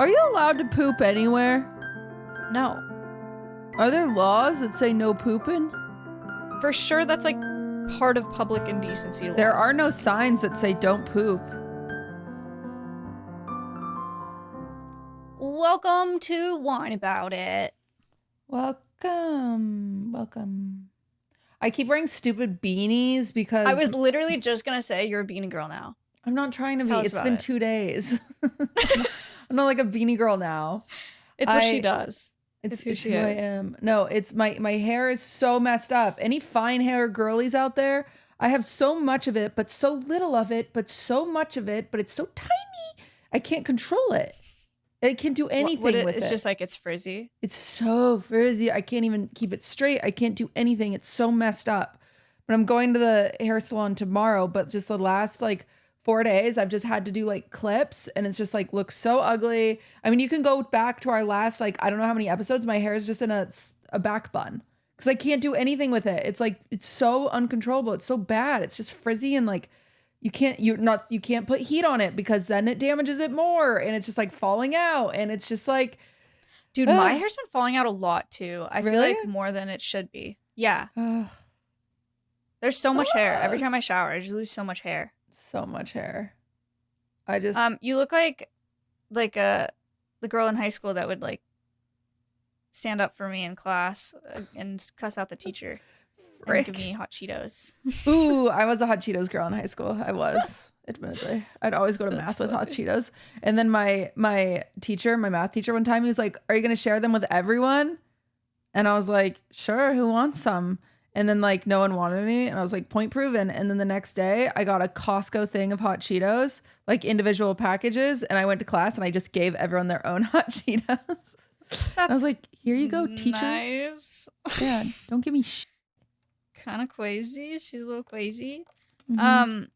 Are you allowed to poop anywhere? No. Are there laws that say no pooping? For sure, that's like part of public indecency laws. There are no signs that say don't poop. Welcome to Wine About It. Welcome. I keep wearing stupid beanies because I was literally just gonna say you're a beanie girl now. I'm not trying to be. Tell us It's about been it. 2 days. I'm not like a beanie girl now. It's what she does. It's who she who I is. am. No, it's my hair is so messed up. Any fine hair girlies out there? I have so much of it, but so little of it, but so much of it, but it's so tiny. I can't control it. I can't do anything with it. It's just like it's frizzy. It's so frizzy. I can't even keep it straight. I can't do anything. It's so messed up. But I'm going to the hair salon tomorrow, but just the last like 4 days, I've just had to do like clips and it's just like looks so ugly. I mean, you can go back to our last, like, I don't know how many episodes. My hair is just in a back bun because I can't do anything with it. It's like, it's so uncontrollable. It's so bad. It's just frizzy and like, you can't put heat on it because then it damages it more. And it's just like falling out. And it's just like, Dude, my hair's been falling out a lot too. I feel Really? like more than it should be. Yeah. ugh, There's so much hair. Every time I shower, I just lose so much hair. so much hair. I just, You look like the girl in high school that would like stand up for me in class and cuss out the teacher and give frick. me hot Cheetos. Ooh, I was a hot Cheetos girl in high school. I was, admittedly. I'd always go to That's math with hot funny. Cheetos. And then my math teacher one time, he was like, "Are you going to share them with everyone?" And I was like, "Sure, who wants some?" And then like no one wanted any. And I was like, "Point proven." And then the next day I got a Costco thing of hot Cheetos, like individual packages. And I went to class and I just gave everyone their own hot Cheetos. And I was like, "Here you go, teacher." Nice. Yeah, don't give me shit. Kind of crazy. She's a little crazy. Mhm.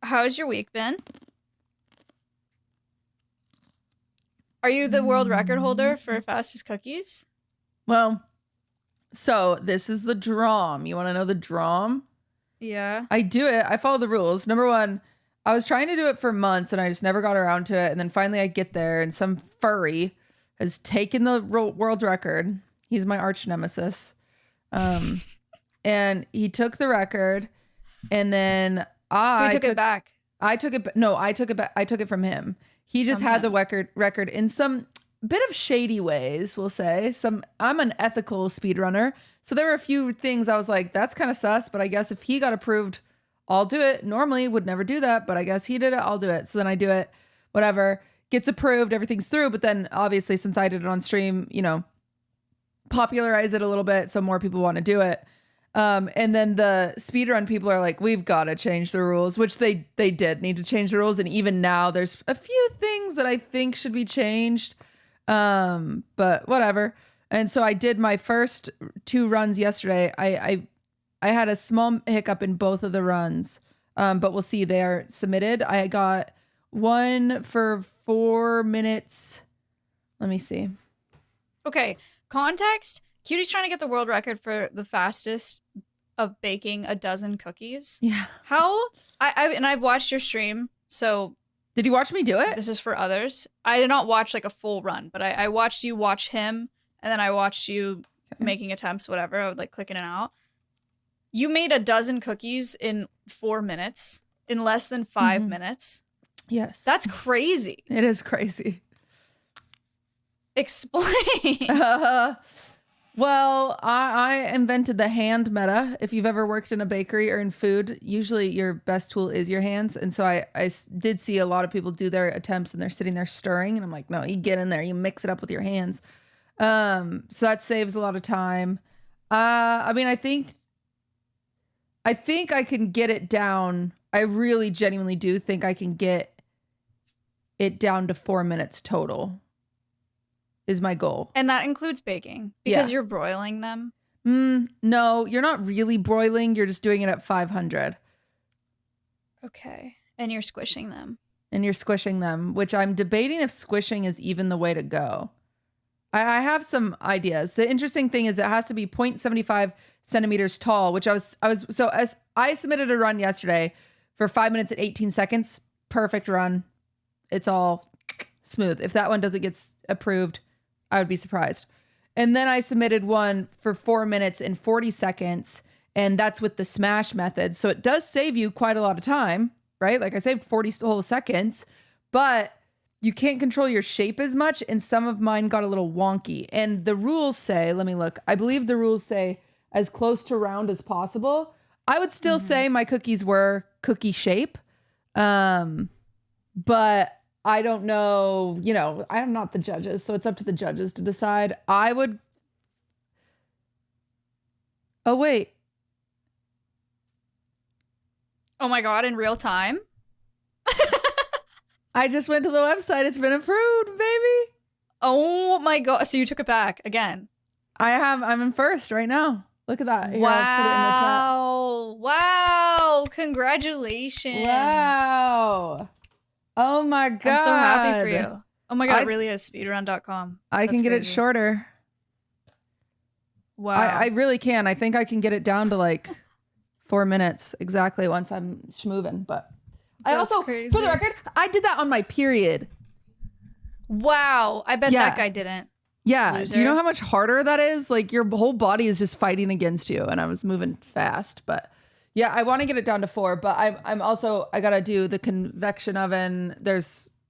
How's your week been? Are you the world record holder for fastest cookies? Well, so this is the drum. You want to know the drum? Yeah. I do it. I follow the rules. Number one, I was trying to do it for months and I just never got around to it. And then finally I get there and some furry has taken the world record. He's my arch nemesis. And he took the record and then So we took it back. I took it. No, I took it back. I took it from him. He just From had him. the record in some bit of shady ways, we'll say. I'm an ethical speedrunner. So there were a few things I was like, that's kind of sus, but I guess if he got approved, I'll do it. Normally would never do that, but I guess he did it. I'll do it. So then I do it, whatever, gets approved, everything's through. But then obviously since I did it on stream, popularize it a little bit so more people want to do it. And then the speedrun people are like, we've got to change the rules, which they did need to change the rules. And even now there's a few things that I think should be changed. But whatever. And so I did my first 2 runs yesterday. I had a small hiccup in both of the runs. But we'll see. They are submitted. I got one for 4 minutes. Let me see. Okay. Context. Cutie's trying to get the world record for the fastest of baking a dozen cookies. Yeah. How? I've watched your stream, so Did you watch me do it? this is for others. I did not watch like a full run, but I watched you watch him, and then I watched you making attempts, whatever. I would like click in and out. You made a dozen cookies in 4 minutes, in less than 5 minutes. Yes. That's crazy. It is crazy. Explain. Well, I invented the hand meta. If you've ever worked in a bakery or in food, usually your best tool is your hands. And so I did see a lot of people do their attempts and they're sitting there stirring. And I'm like, no, you get in there, you mix it up with your hands. So that saves a lot of time. I mean, I think I can get it down. I really genuinely do think I can get it down to 4 minutes total. Is my goal. And that includes baking because you're broiling them. No, you're not really broiling. You're just doing it at 500 Okay. And you're squishing them. and you're squishing them, which I'm debating if squishing is even the way to go. I have some ideas. The interesting thing is it has to be 0.75 centimeters tall, which as I submitted a run yesterday for 5 minutes and 18 seconds. Perfect run. It's all smooth. If that one doesn't get approved, I would be surprised. And then I submitted one for 4 minutes and 40 seconds. And that's with the smash method. So it does save you quite a lot of time, right? Like I saved 40 whole seconds, but you can't control your shape as much. And some of mine got a little wonky. And the rules say, let me look. I believe the rules say as close to round as possible. I would still say my cookies were cookie shape. But I don't know, you know, I'm not the judges, so it's up to the judges to decide. I would. Oh, wait. Oh my God, in real time? I just went to the website. It's been approved, baby. Oh my God. So you took it back again. I'm in first right now. Look at that. Here, wow. Wow. Congratulations. Wow. Oh my God. I'm so happy for you. Oh my God, it really is speedrun.com. I can get it shorter. Wow. I really can. I think I can get it down to like 4 minutes exactly once I'm schmoovin'. But I also, crazy. for the record, I did that on my period. Wow. I bet that guy didn't. Yeah. Loser. Do you know how much harder that is? Like your whole body is just fighting against you. And I was moving fast, but yeah, I want to get it down to 4, but I'm also, I got to do the convection oven.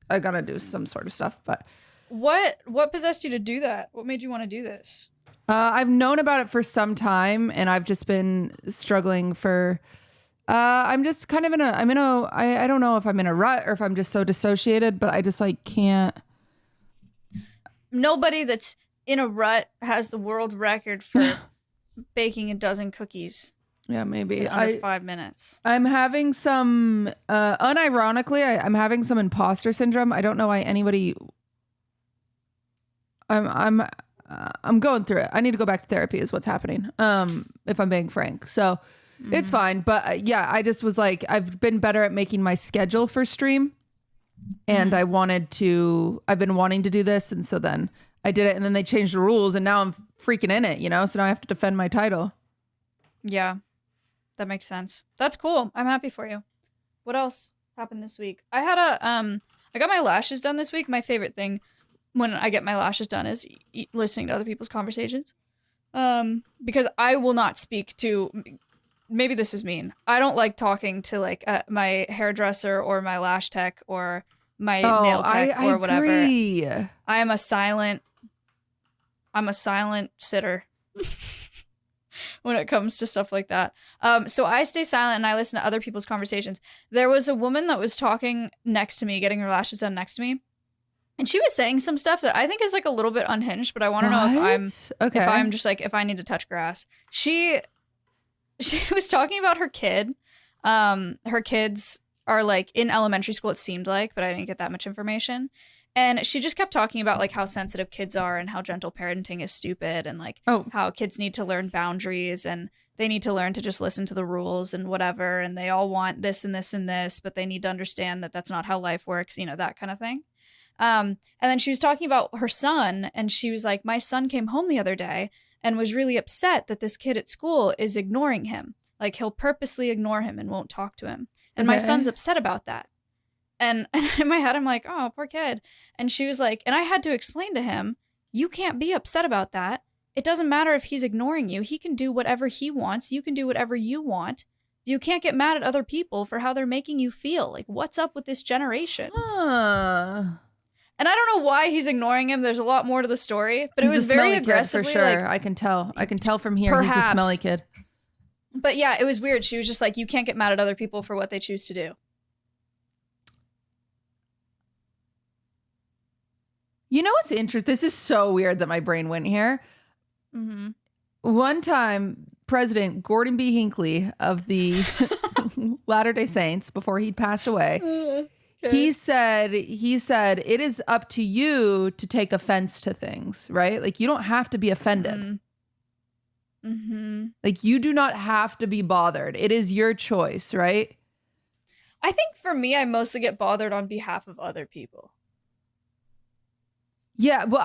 I got to do some sort of stuff, but. What possessed you to do that? What made you want to do this? I've known about it for some time and I've just been struggling for, I'm just kind of I don't know if I'm in a rut or if I'm just so dissociated, but I just like can't. Nobody that's in a rut has the world record for baking a dozen cookies. Yeah, maybe in under 5 minutes. I'm having some, unironically, I'm having some imposter syndrome. I don't know why anybody. I'm going through it. I need to go back to therapy is what's happening. If I'm being frank. So it's fine. But yeah, I just was like, I've been better at making my schedule for stream and I've been wanting to do this. And so then I did it and then they changed the rules and now I'm freaking in it, you know? So now I have to defend my title. Yeah, that makes sense. That's cool. I'm happy for you. What else happened this week? I got my lashes done this week. My favorite thing when I get my lashes done is listening to other people's conversations. Because I will not speak to, maybe this is mean. I don't like talking to like my hairdresser or my lash tech or my nail tech or whatever. Agree. I'm a silent sitter when it comes to stuff like that. So I stay silent and I listen to other people's conversations. There was a woman that was talking next to me, getting her lashes done next to me. And she was saying some stuff that I think is like a little bit unhinged, but I want to know if I'm just like, if I need to touch grass. She was talking about her kid. Her kids are like in elementary school, it seemed like, but I didn't get that much information. And she just kept talking about like how sensitive kids are and how gentle parenting is stupid and like how kids need to learn boundaries and they need to learn to just listen to the rules and whatever. And they all want this and this and this, but they need to understand that that's not how life works, you know, that kind of thing. And then she was talking about her son and she was like, my son came home the other day and was really upset that this kid at school is ignoring him. Like he'll purposely ignore him and won't talk to him. And my son's upset about that. And in my head, I'm like, oh, poor kid. And she was like, and I had to explain to him, you can't be upset about that. It doesn't matter if he's ignoring you. He can do whatever he wants. You can do whatever you want. You can't get mad at other people for how they're making you feel. Like, what's up with this generation? And I don't know why he's ignoring him. There's a lot more to the story, but it was very aggressively. For sure. Like, I can tell from here. He's a smelly kid. But yeah, it was weird. She was just like, you can't get mad at other people for what they choose to do. You know what's interesting? This is so weird that my brain went here. Mm-hmm. One time, President Gordon B. Hinckley of the Latter-day Saints, before he passed away, he said, it is up to you to take offense to things, right? Like, you don't have to be offended. Mm-hmm. Like, you do not have to be bothered. It is your choice, right? I think for me, I mostly get bothered on behalf of other people. Yeah, well,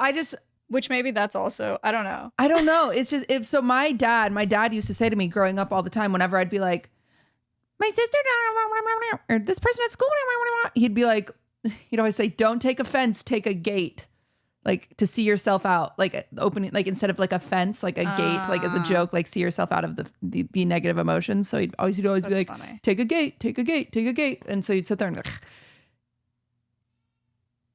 which maybe that's also, I don't know. I don't know. It's just, my dad used to say to me growing up all the time, whenever I'd be like, my sister, or this person at school, he'd be like, He'd always say, don't take offense, take a gate. Like to see yourself out, like opening, like instead of like a fence, like a gate, like as a joke, like see yourself out of the negative emotions. So he'd always be like, funny. take a gate, take a gate, take a gate. And so you'd sit there and like,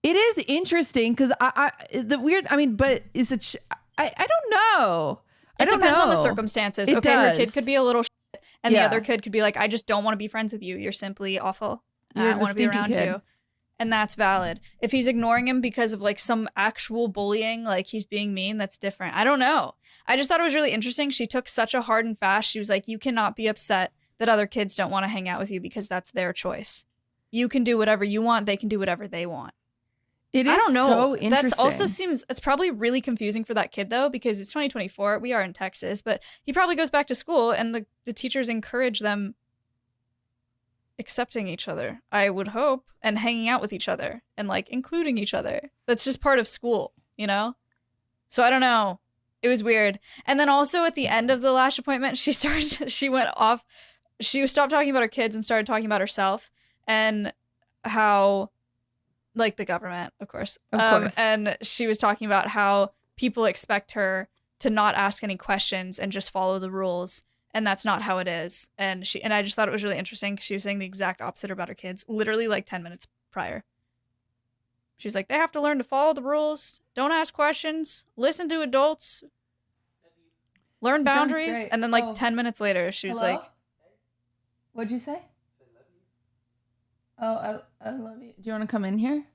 it is interesting because but is it, I don't know. It depends on the circumstances. It does. Her kid could be a little shit, and the other kid could be like, I just don't want to be friends with you. You're simply awful. I don't want to be around you. And that's valid. If he's ignoring him because of like some actual bullying, like he's being mean, that's different. I don't know. I just thought it was really interesting. She took such a hard and fast. She was like, you cannot be upset that other kids don't want to hang out with you because that's their choice. You can do whatever you want. They can do whatever they want. It is, I don't know. So interesting. That's also seems, it's probably really confusing for that kid though, because it's 2024. We are in Texas, but he probably goes back to school and the teachers encourage them accepting each other, I would hope, and hanging out with each other and like including each other. That's just part of school, you know? So I don't know. It was weird. And then also at the end of the lash appointment, she went off. She stopped talking about her kids and started talking about herself and how, like the government, of course. And she was talking about how people expect her to not ask any questions and just follow the rules. And that's not how it is. And I just thought it was really interesting because she was saying the exact opposite about her kids, literally like 10 minutes prior. She's like, they have to learn to follow the rules, don't ask questions, listen to adults, learn boundaries. And then like 10 minutes later, she was like, what'd you say? Oh, I love you. Do you want to come in here?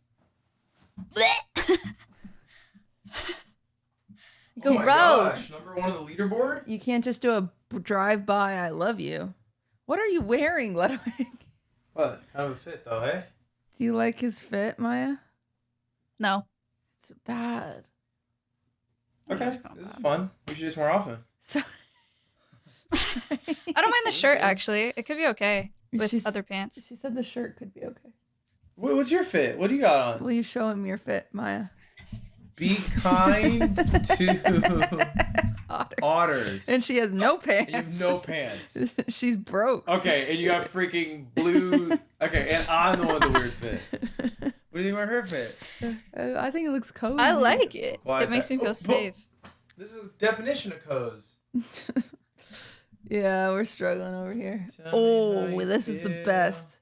Gross. Number one on the leaderboard? You can't just do a drive-by I love you. What are you wearing, Ludwig? What? Kind of a fit though, hey? Do you like his fit, Maya? No. It's bad. Okay, this is fun. We should do this more often. So I don't mind the shirt, actually. It could be okay with other pants. She said the shirt could be okay. What's your fit? What do you got on? Will you show him your fit, Maya? Be kind to otters. And she has no pants. You have no pants. She's broke. Okay, and you got freaking blue. Okay, and I'm the one with the weird fit. What do you think about her fit? I think it looks cozy. I like it. Quiet it makes me feel safe. This is the definition of cozy. Yeah, we're struggling over here. Oh, this is the best.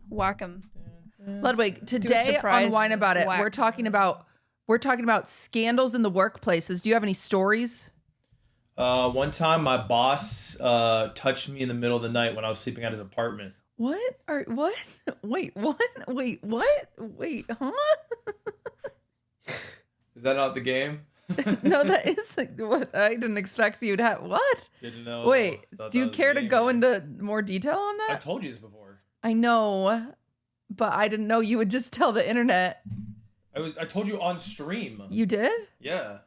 Whack 'em. Ludwig, today on Wine About It, we're talking about scandals in the workplaces. Do you have any stories? One time my boss touched me in the middle of the night when I was sleeping at his apartment. What? Wait, what? Wait, huh? Is that not the game? No, that is what I didn't expect you to have. What? Didn't know. Wait, do you care to go into more detail on that? I told you this before. I know, but I didn't know you would just tell the internet. I told you on stream. You did? Yeah.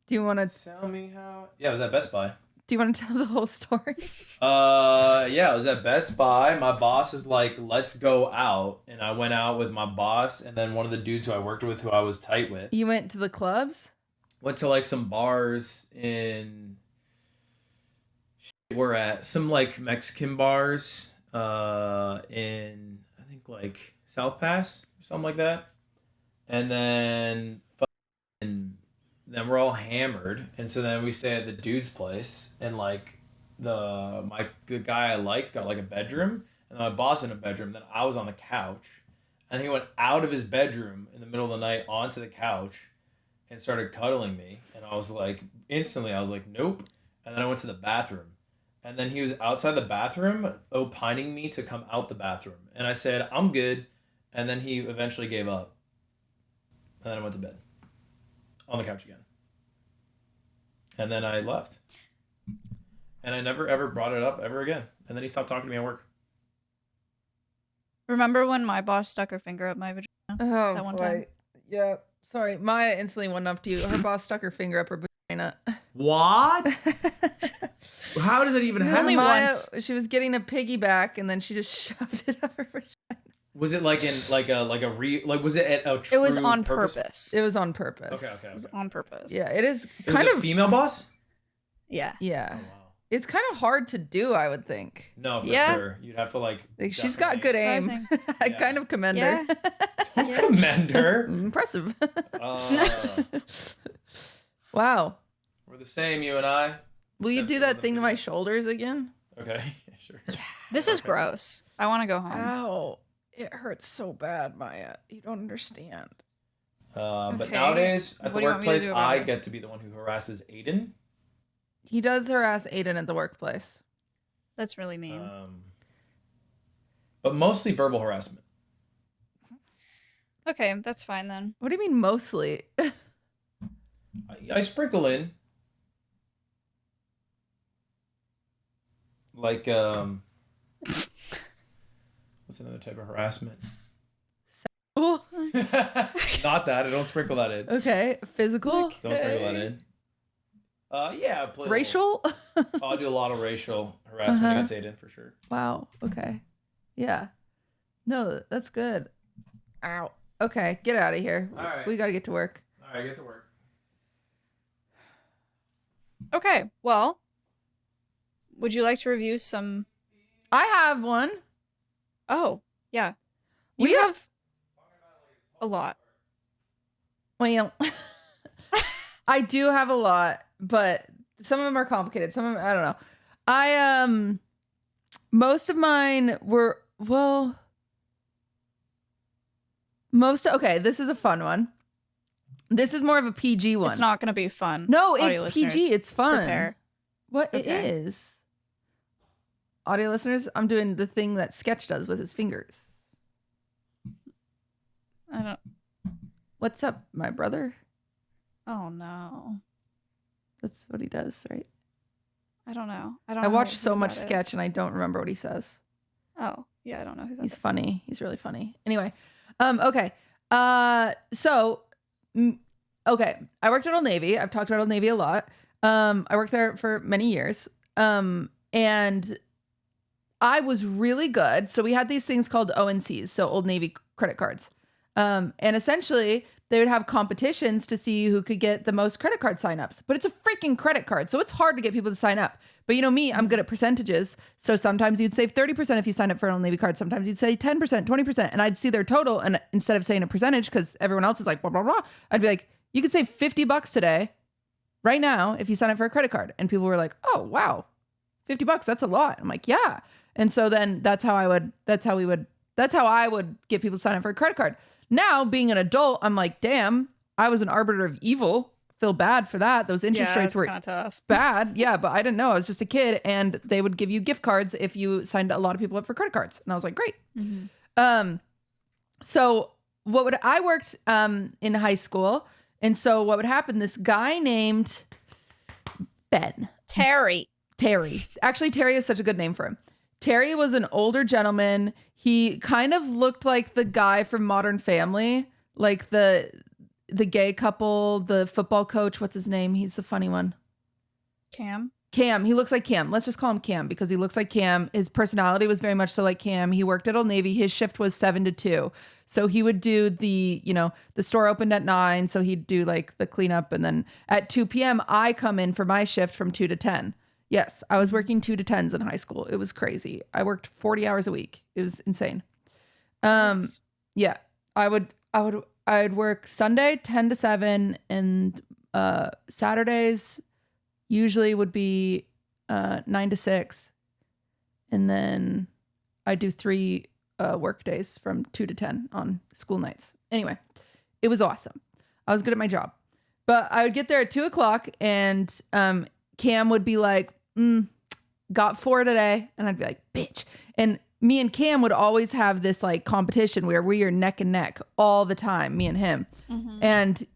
Do you want to tell me how? Yeah, I was at Best Buy. Do you want to tell the whole story? Yeah, I was at Best Buy. My boss is like, let's go out. And I went out with my boss and then one of the dudes who I worked with who I was tight with. You went to the clubs? Went to like some bars in... We're at some like Mexican bars in, I think like South Pass or something like that. And then we're all hammered, and so then we stay at the dude's place, and like the guy I liked got like a bedroom, and then my boss in a bedroom. Then I was on the couch, and he went out of his bedroom in the middle of the night onto the couch, and started cuddling me, and I was like, instantly I was like, nope. And then I went to the bathroom, and then he was outside the bathroom opining me to come out the bathroom, and I said I'm good, and then he eventually gave up, and then I went to bed. On the couch again. And then I left. And I never ever brought it up ever again. And then he stopped talking to me at work. Remember when my boss stuck her finger up my vagina? Oh, that one time? Yeah. Sorry. Maya instantly went up to you. Her boss stuck her finger up her vagina. What? How does it even happen? Only once. She was getting a piggyback and then she just shoved it up her vagina. Was it like in was it at a true It was on purpose. It was on purpose. Okay. It was on purpose. Yeah, it is kind of female boss? Yeah. Yeah. Oh, wow. It's kind of hard to do, I would think. No, for Yeah. sure. You'd have to like She's got good aim. Surprising. I Yeah. kind of commend her. Don't commend her. Impressive. Uh, Wow. we're the same, you and I. Will you Except do it that wasn't thing to my video. shoulders again? Okay, sure. This is gross. I want to go home. Ow. It hurts so bad, Maya. You don't understand. But Okay. nowadays at What the do you want me to workplace, do about I it? get to be the one who harasses Aiden. He does harass Aiden at the workplace. That's really mean. But mostly verbal harassment. Okay, that's fine then. What do you mean mostly? I sprinkle in like what's another type of harassment? Oh, Not that. I don't sprinkle that in. okay. Physical? Don't sprinkle that in. Yeah, play a little- Racial? I'll do a lot of racial harassment Uh-huh. against Aiden for sure. Wow. Okay. Yeah. No, that's good. Ow. Okay, get out of here. All right. We got to get to work. All right, get to work. Okay, well, would you like to review some? I have one. Oh, yeah. We You have- have a lot. Well, I do have a lot, but some of them are complicated. Some of them, I don't know. Most of mine were, okay, this is a fun one. This is more of a PG one. It's not going to be fun. No, Audio it's listeners, PG. It's fun. Prepare. What it Okay. is. Audio listeners, I'm doing the thing that Sketch does with his fingers. I don't. What's up, my brother? Oh no. That's what he does, right? I don't know. I don't. I know watch who so much that Sketch is. and I don't remember what he says. Oh yeah, I don't know who that He's is. funny. He's really funny. Anyway, okay. Okay. I worked at Old Navy. I've talked about Old Navy a lot. I worked there for many years. And I was really good. So we had these things called ONCs, so Old Navy credit cards. And essentially they would have competitions to see who could get the most credit card signups. But it's a freaking credit card, so it's hard to get people to sign up. But you know me, I'm good at percentages. So sometimes you'd save 30% if you sign up for an Old Navy card. Sometimes you'd say 10%, 20%. And I'd see their total. And instead of saying a percentage, because everyone else is like, blah, blah, blah, I'd be like, you could save $50 today, right now, if you sign up for a credit card. And people were like, oh, wow, $50, that's a lot. I'm like, yeah. And so then that's how I would get people to sign up for a credit card. Now, being an adult, I'm like, damn, I was an arbiter of evil. Feel bad for that. Those interest rates were kind of tough. bad. Yeah, but I didn't know. I was just a kid, and they would give you gift cards if you signed a lot of people up for credit cards. And I was like, great. Mm-hmm. So I worked in high school, and so what would happen? This guy named Ben. Terry. Actually, Terry is such a good name for him. Terry was an older gentleman. He kind of looked like the guy from Modern Family, like the gay couple, the football coach. What's his name? He's the funny one. Cam. He looks like Cam. Let's just call him Cam because he looks like Cam. His personality was very much so like Cam. He worked at Old Navy. His shift was 7 to 2. So he would do the store opened at 9. So he'd do like the cleanup. And then at 2 p.m., I come in for my shift from 2 to 10. Yes, I was working 2 to 10s in high school. It was crazy. I worked 40 hours a week. It was insane. Nice. Yeah, I'd work Sunday 10 to 7 and Saturdays usually would be 9 to 6. And then I do 3 work days from 2 to 10 on school nights. Anyway, it was awesome. I was good at my job. But I would get there at 2 o'clock and Cam would be like, got 4 today. And I'd be like, bitch. And me and Cam would always have this like competition where we are neck and neck all the time, me and him. Mm-hmm. And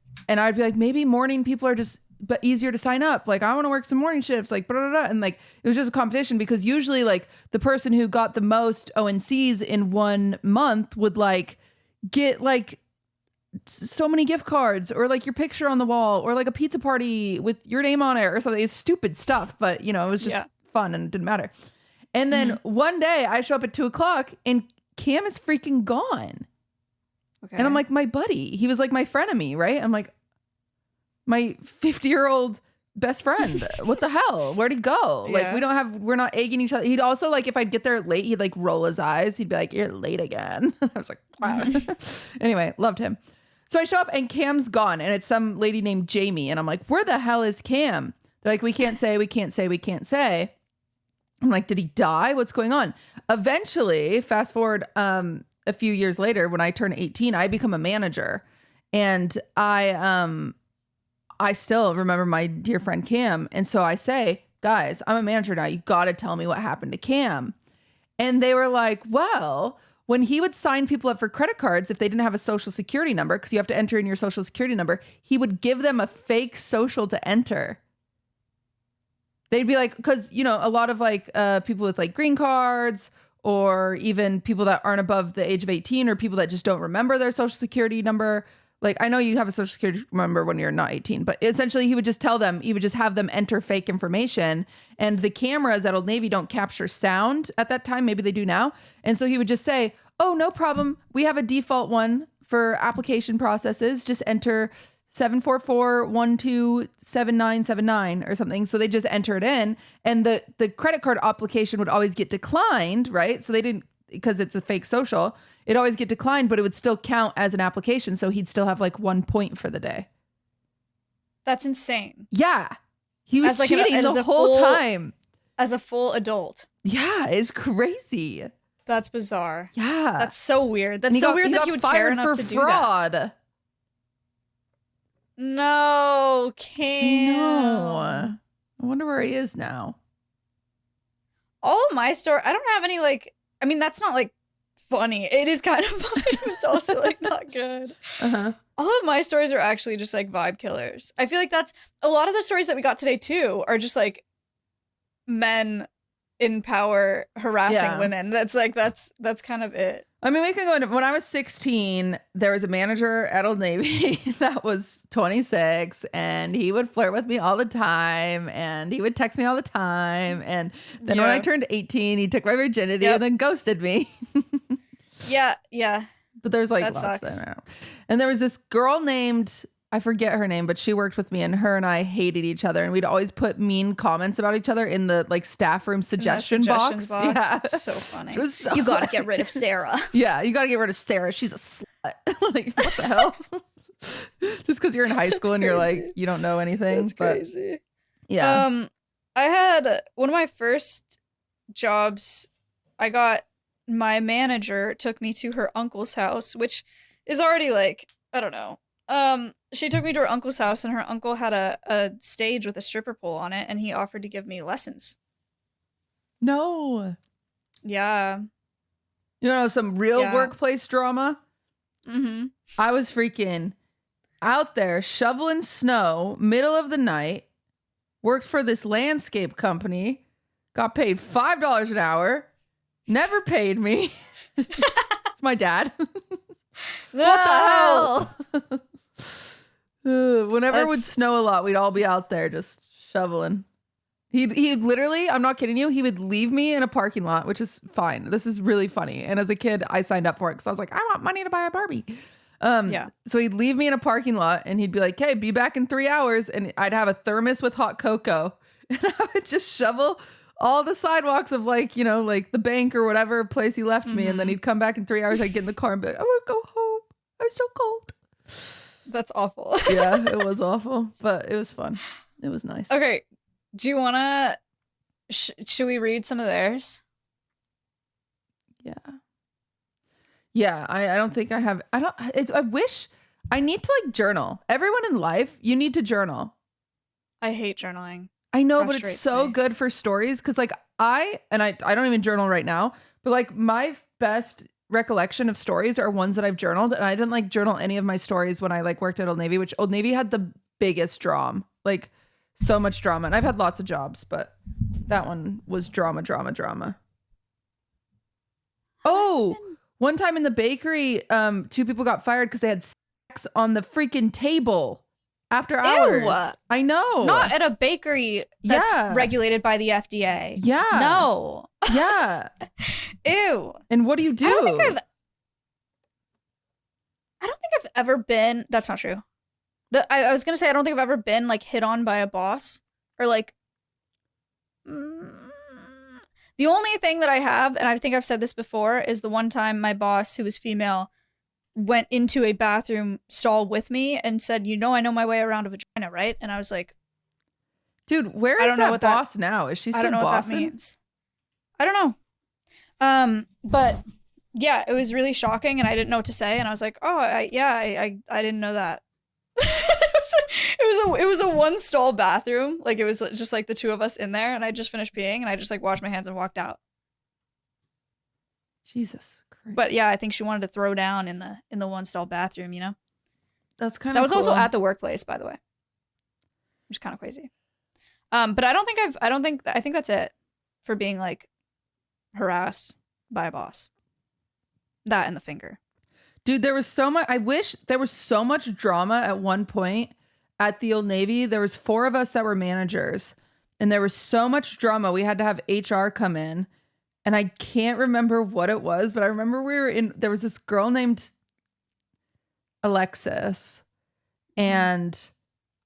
I'd be like, maybe morning people are just but easier to sign up. Like, I want to work some morning shifts, like, blah, blah, blah. And like, it was just a competition because usually like the person who got the most ONCs in 1 month would like get like so many gift cards or like your picture on the wall or like a pizza party with your name on it or something. It's stupid stuff, but it was just fun and it didn't matter. And then one day I show up at 2 o'clock and Cam is freaking gone. Okay. And I'm like, my buddy, he was like my frenemy, right? I'm like, my 50-year-old best friend. What the hell? Where'd he go? Like, Yeah. we're not egging each other. He'd also, like, if I'd get there late, he'd like roll his eyes. He'd be like, you're late again. I was like, wow. Anyway, loved him. So I show up and Cam's gone, and it's some lady named Jamie. And I'm like, where the hell is Cam? They're like, we can't say. I'm like, did he die? What's going on? Eventually, fast forward a few years later, when I turn 18, I become a manager. And I still remember my dear friend Cam. And so I say, guys, I'm a manager now. You got to tell me what happened to Cam. And they were like, well, when he would sign people up for credit cards, if they didn't have a social security number, because you have to enter in your social security number, he would give them a fake social to enter. They'd be like, because, you know, a lot of like people with like green cards, or even people that aren't above the age of 18, or people that just don't remember their social security number. Like, I know you have a social security number when you're not 18, but essentially he would just tell them, he would just have them enter fake information. And the cameras at Old Navy don't capture sound at that time. Maybe they do now. And so he would just say, oh, no problem. We have a default one for application processes. Just enter 744127979 or something. So they just enter it in, and the credit card application would always get declined, right? So they didn't, because it's a fake social, it'd always get declined, but it would still count as an application. So he'd still have like 1 point for the day. That's insane. Yeah. He was like cheating the whole time. As a full adult. Yeah, it's crazy. That's bizarre. Yeah. That's so weird. That's so weird that he would care enough to do that. No, Cam. No. I wonder where he is now. All of my story, I don't have any like, I mean, that's not like funny. It is kind of funny, but it's also like not good. Uh-huh. All of my stories are actually just like vibe killers. I feel like that's a lot of the stories that we got today too are just like men in power harassing women. That's like, that's kind of it. I mean, we can go into, when I was 16, there was a manager at Old Navy that was 26, and he would flirt with me all the time, and he would text me all the time. And then when I turned 18, he took my virginity and then ghosted me. Yeah. But there's like lots there. And there was this girl named, I forget her name, but she worked with me, and her and I hated each other, and we'd always put mean comments about each other in the like staff room suggestion box. Yeah. So funny. So you gotta get rid of Sarah. Yeah, you gotta get rid of Sarah. She's a slut. Like, what the hell? Just because you're in high school and you're like, you don't know anything. That's crazy. Yeah. I had one of my first jobs. My manager took me to her uncle's house, which is already like, I don't know. She took me to her uncle's house, and her uncle had a stage with a stripper pole on it, and he offered to give me lessons. No. Yeah. You know, some real workplace drama? Mm-hmm. I was freaking out there shoveling snow, middle of the night, worked for this landscape company, got paid $5 an hour, never paid me. It's my dad. No. What the hell? Whenever it would snow a lot, we'd all be out there just shoveling. He literally, I'm not kidding you, he would leave me in a parking lot, which is fine. This is really funny. And as a kid, I signed up for it because I was like, I want money to buy a Barbie. So he'd leave me in a parking lot, and he'd be like, hey, be back in 3 hours. And I'd have a thermos with hot cocoa, and I would just shovel all the sidewalks of like, you know, like the bank or whatever place he left me. And then he'd come back in 3 hours. I'd get in the car and be like, I want to go home. I'm so cold. That's awful. Yeah, it was awful, but it was fun. It was nice. Okay. Do you want to, should we read some of theirs? Yeah. Yeah. I don't think I have, I wish I need to like journal. Everyone in life, you need to journal. I hate journaling. I know, but it's so good for stories. Cause like I don't even journal right now, but like my best recollection of stories are ones that I've journaled, and I didn't like journal any of my stories when I like worked at Old Navy, which Old Navy had the biggest drama, like so much drama. And I've had lots of jobs, but that one was drama. Oh, one time in the bakery, 2 people got fired because they had sex on the freaking table after hours. Ew. I know. Not at a bakery that's regulated by the FDA. Yeah. No. Yeah. Ew. And what do you do? I don't think I've ever been. That's not true. I was gonna say I don't think I've ever been like hit on by a boss or like. The only thing that I have, and I think I've said this before, is the one time my boss, who was female, went into a bathroom stall with me and said, "You know, I know my way around a vagina, right?" And I was like, Dude, where I is don't know that what boss now? Is she I still don't know bossing? what that means. I don't know. But yeah, it was really shocking, and I didn't know what to say, and I was like, "Oh, I didn't know that." It was a one stall bathroom, like it was just like the two of us in there, and I just finished peeing, and I just like washed my hands and walked out. Jesus Christ. But yeah, I think she wanted to throw down in the one stall bathroom. You know, That's kind of that was also cool. at the workplace, by the way, which is kind of crazy. But I think that's it for being like harassed by a boss. That and the finger. Dude, there was so much. I wish there was so much drama at one point at the Old Navy. There was 4 of us that were managers, and there was so much drama. We had to have HR come in, and I can't remember what it was, but I remember there was this girl named Alexis, and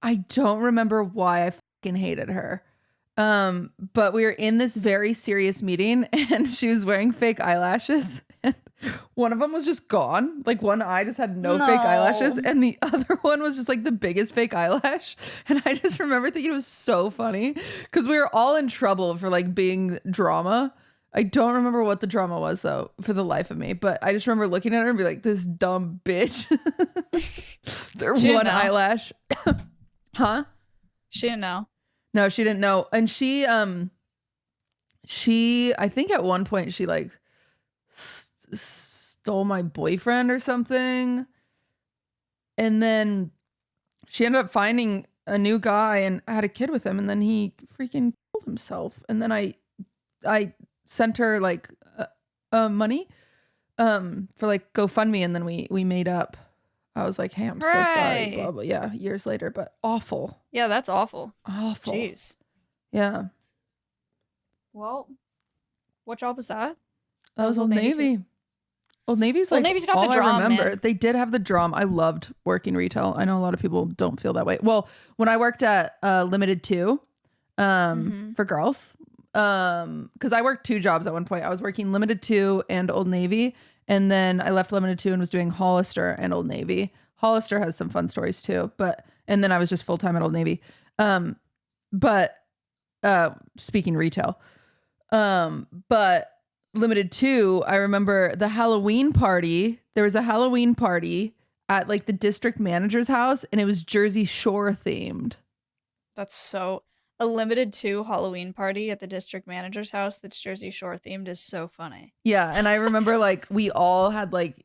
I don't remember why I fucking hated her. But we were in this very serious meeting, and she was wearing fake eyelashes. And one of them was just gone. Like one eye just had no fake eyelashes, and the other one was just like the biggest fake eyelash. And I just remember thinking it was so funny because we were all in trouble for like being drama. I don't remember what the drama was though, for the life of me. But I just remember looking at her and be like, "This dumb bitch." Their one eyelash. Huh? She didn't know. No, she didn't know. And she I think at one point she like stole my boyfriend or something. And then she ended up finding a new guy and had a kid with him. And then he freaking killed himself. And then I sent her like money for like GoFundMe. And then we made up. I was like, "Hey, I'm so sorry." Blah, blah. Yeah, years later, but awful. Yeah, that's awful. Awful. Jeez. Yeah. Well, what job was that? That was Old Navy. Old Navy's like Old Navy's got all the drum, I remember. man. They did have the drum. I loved working retail. I know a lot of people don't feel that way. Well, when I worked at Limited 2 for girls, because I worked 2 jobs at one point. I was working Limited 2 and Old Navy. And then I left Limited 2 and was doing Hollister and Old Navy. Hollister has some fun stories too, and then I was just full-time at Old Navy. But speaking retail, but Limited 2, I remember the Halloween party. There was a Halloween party at like the district manager's house, and it was Jersey Shore themed. That's so a Limited 2 Halloween party at the district manager's house that's Jersey Shore themed is so funny. Yeah, and I remember like we all had like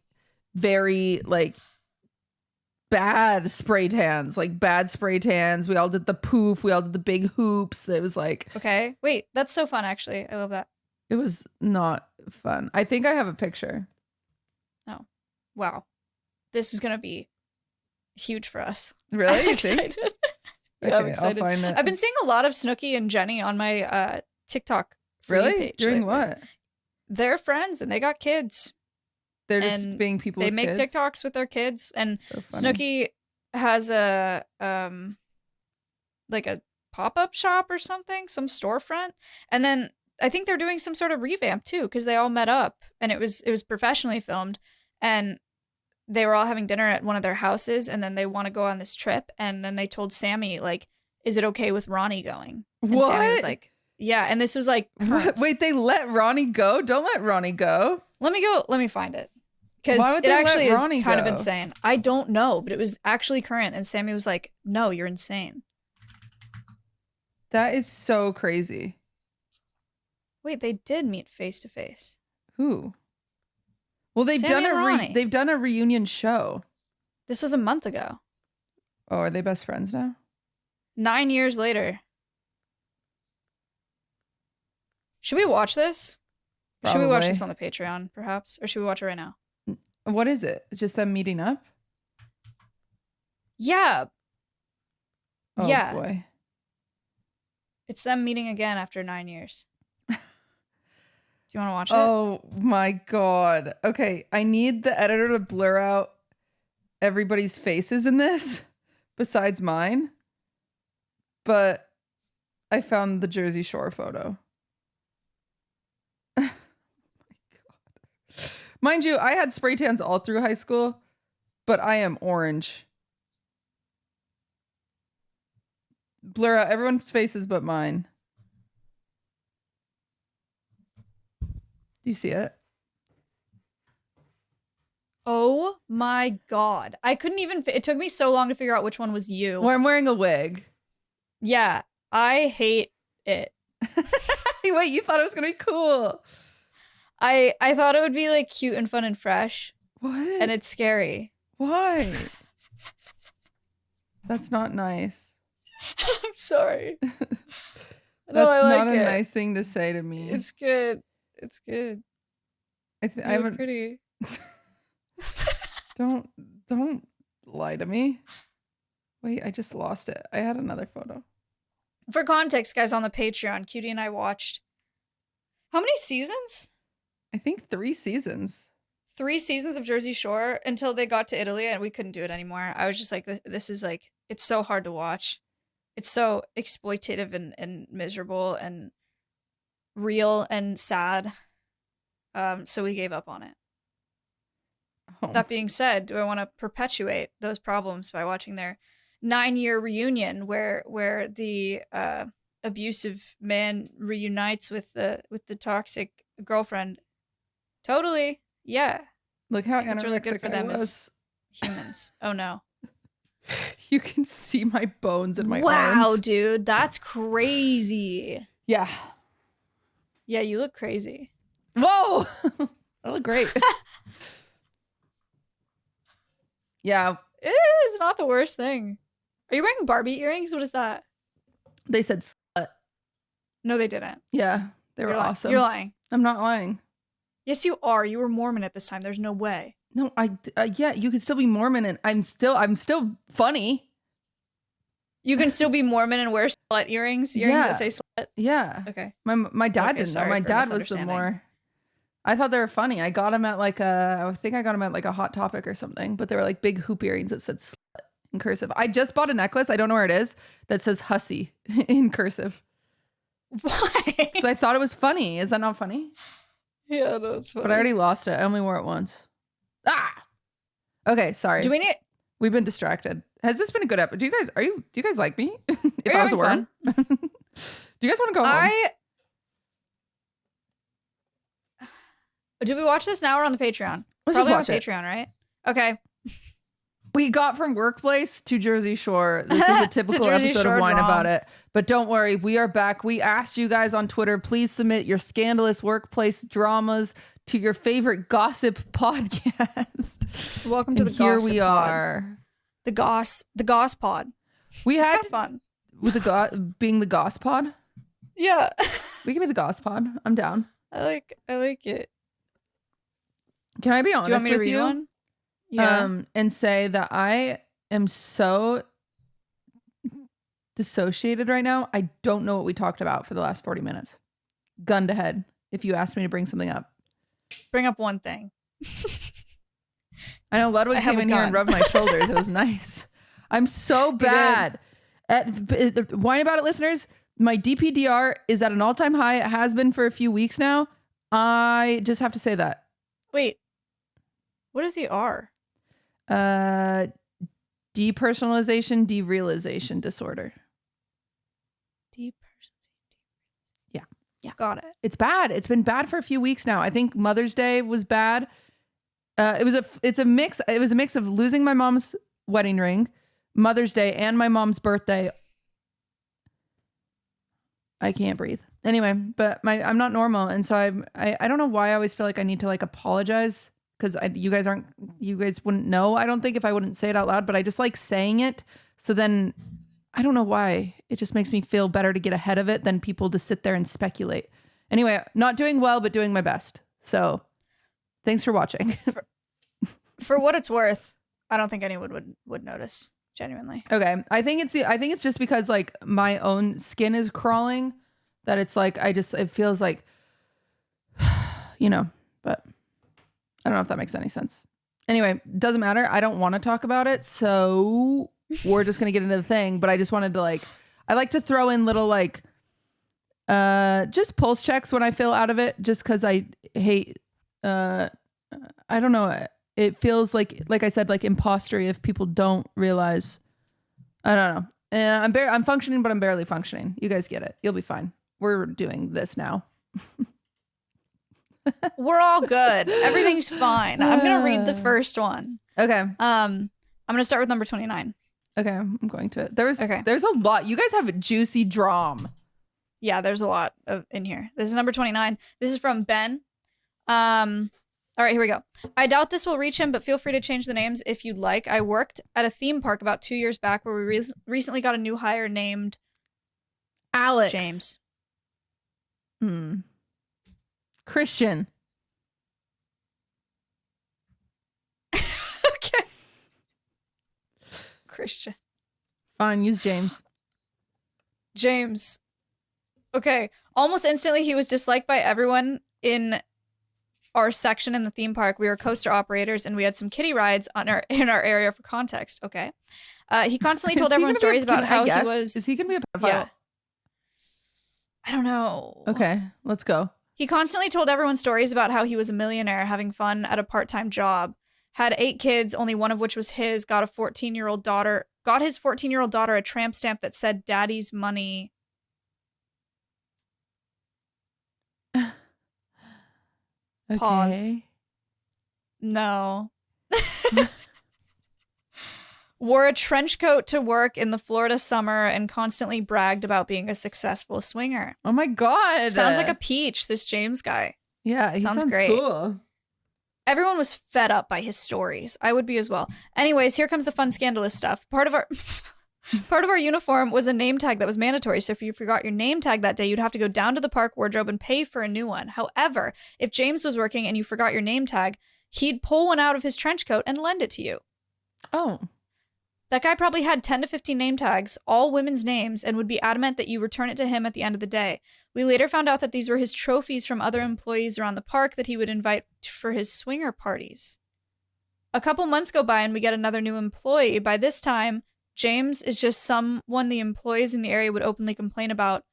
very like bad spray tans. We all did the poof. We all did the big hoops. It was like, okay, wait, that's so fun. Actually, I love that. It was not fun. I think I have a picture. Oh, wow, this is gonna be huge for us. Really? I'm excited. Yeah, I'm excited. I'll find it. I've been seeing a lot of Snooki and Jenny on my TikTok. Really? Page Doing lately. what? They're friends and they got kids. They're just being people. They with make kids? TikToks with their kids, and So funny. Snooki has a like a pop-up shop or something, some storefront, and then I think they're doing some sort of revamp too because they all met up and it was professionally filmed, and they were all having dinner at one of their houses, and then they want to go on this trip, and then they told Sammy like, "Is it okay with Ronnie going?" And What? Sammy was like, "Yeah," and this was like, What? Wait, they let Ronnie go? Don't let Ronnie go. Let me find it. Why Because would it they let actually is Ronnie kind of go? insane. I don't know, but it was actually current. And Sammy was like, "No, you're insane." That is so crazy. Wait, they did meet face to face. Who? Well, they've Sammy done and Ronnie. they've done a reunion show. This was a month ago. Oh, are they best friends now? 9 years later. Should we watch this? Should we watch Probably. this on the Patreon, perhaps? Or should we watch it right now? What is it? It's just them meeting up? Yeah. Oh Yeah. boy. It's them meeting again after 9 years. Do you want to watch it? Oh my god. Okay, I need the editor to blur out everybody's faces in this besides mine, but I found the Jersey Shore photo. Oh my God. Mind you, I had spray tans all through high school, but I am orange. Blur out everyone's faces but mine. Do you see it? Oh my God. I couldn't even, it took me so long to figure out which one was you. Well, I'm wearing a wig. Yeah, I hate it. Wait, you thought it was gonna be cool. I thought it would be like cute and fun and fresh. What? And it's scary. Why? That's not nice. I'm sorry. That's not a nice thing to say to me. It's good. It's good. I haven't. Pretty. Don't lie to me. Wait, I just lost it. I had another photo. For context, guys, on the Patreon, Cutie and I watched how many seasons? I think 3 seasons. 3 seasons of Jersey Shore until they got to Italy and we couldn't do it anymore. I was just like, this is like, it's so hard to watch. It's so exploitative and miserable and real and sad. So we gave up on it. Oh. That being said, do I want to perpetuate those problems by watching their 9-year reunion where the abusive man reunites with the toxic girlfriend? Totally. Yeah. Look how It's really good anorexic for I them was. as humans. Oh no. You can see my bones in my Wow, arms. dude, that's crazy. Yeah. Yeah, you look crazy. Whoa. I look great. Yeah. It is not the worst thing. Are you wearing Barbie earrings? What is that? They said slut. No, they didn't. Yeah. They were You're awesome. You're lying. I'm not lying. Yes, you are. You were Mormon at this time. There's no way. No, yeah, you could still be Mormon and I'm still funny. You can still be Mormon and wear slut earrings? Earrings that say slut? Yeah. Okay. My dad Okay, didn't know. sorry My for dad was the misunderstanding. more. I thought they were funny. I got them at I think I got them at like a Hot Topic or something, but they were like big hoop earrings that said slut in cursive. I just bought a necklace. I don't know where it is that says hussy in cursive. Why? Because I thought it was funny. Is that not funny? Yeah, that's funny. But I already lost it. I only wore it once. Ah. Okay, sorry. Do we need? We've been distracted. Has this been a good episode? Do you guys like me? If you I was a having worm? Do you guys want to go home? Do we watch this now or on the Patreon? Let's Probably on just watch it. Patreon, right? Okay. We got from workplace to Jersey Shore. This is a typical Jersey episode Shore of Wine drama. About It. But don't worry, we are back. We asked you guys on Twitter, please submit your scandalous workplace dramas to your favorite gossip podcast. Welcome to And the here gossip we pod. are. The goss pod. We It's had kind of fun. with the being the goss pod. Yeah. We can be the goss pod. I'm down. I like it. Can I be Do you honest want me to with read you? one? Yeah. And say that I am so dissociated right now. I don't know what we talked about for the last 40 minutes. Gun to head. If you asked me to bring something up. Bring up one thing. I know Ludwig I have came a in here and gun. rubbed my shoulders. It was nice. I'm so bad at Wine About It listeners. My DPDR is at an all-time high. It has been for a few weeks now. I just have to say that. Wait. What is the R? Depersonalization, derealization disorder. Yeah. Got it. It's bad. It's been bad for a few weeks now. I think Mother's Day was bad. It's a mix. It was a mix of losing my mom's wedding ring, Mother's Day, and my mom's birthday. I can't breathe. Anyway, but I'm not normal, and so I don't know why I always feel like I need to like apologize because you guys wouldn't know. I don't think if I wouldn't say it out loud, but I just like saying it. So then I don't know why it just makes me feel better to get ahead of it than people to sit there and speculate. Anyway, not doing well, but doing my best. So thanks for watching. For what it's worth, I don't think anyone would notice. Genuinely. Okay. I think it's just because like my own skin is crawling that it's like it feels like but I don't know if that makes any sense. Anyway, doesn't matter. I don't want to talk about it. So we're just going to get into the thing. But I just wanted to like, I like to throw in little like, just pulse checks when I feel out of it, just because I hate, I don't know. It feels like I said, like impostery if people don't realize. I don't know. I'm functioning, but I'm barely functioning. You guys get it. You'll be fine. We're doing this now. We're all good. Everything's fine. I'm gonna read the first one. Okay. I'm gonna start with number 29. Okay, I'm going to it. There's a lot. You guys have a juicy drum. Yeah, there's a lot in here. This is number 29. This is from Ben. All right, here we go. I doubt this will reach him, but feel free to change the names if you'd like. I worked at a theme park about 2 years back where we recently got a new hire named Alex. James. Christian. Okay. Christian. Fine, use James. James. Okay. Almost instantly, he was disliked by everyone in our section in the theme park. We were coaster operators, and we had some kiddie rides in our area for context. Okay. He constantly told everyone stories about how he was. Is he gonna be a pedophile? Yeah. I don't know. Okay, let's go. He constantly told everyone stories about how he was a millionaire having fun at a part-time job, had 8 kids, only one of which was his, got his 14-year-old daughter a tramp stamp that said daddy's money. Okay. Pause. No. Wore a trench coat to work in the Florida summer and constantly bragged about being a successful swinger. Oh my God. Sounds like a peach, this James guy. Yeah, he sounds great. Cool. Everyone was fed up by his stories. I would be as well. Anyways, here comes the fun scandalous stuff. Part of our uniform was a name tag that was mandatory. So if you forgot your name tag that day, you'd have to go down to the park wardrobe and pay for a new one. However, if James was working and you forgot your name tag, he'd pull one out of his trench coat and lend it to you. Oh. That guy probably had 10 to 15 name tags, all women's names, and would be adamant that you return it to him at the end of the day. We later found out that these were his trophies from other employees around the park that he would invite for his swinger parties. A couple months go by and we get another new employee. By this time, James is just someone the employees in the area would openly complain about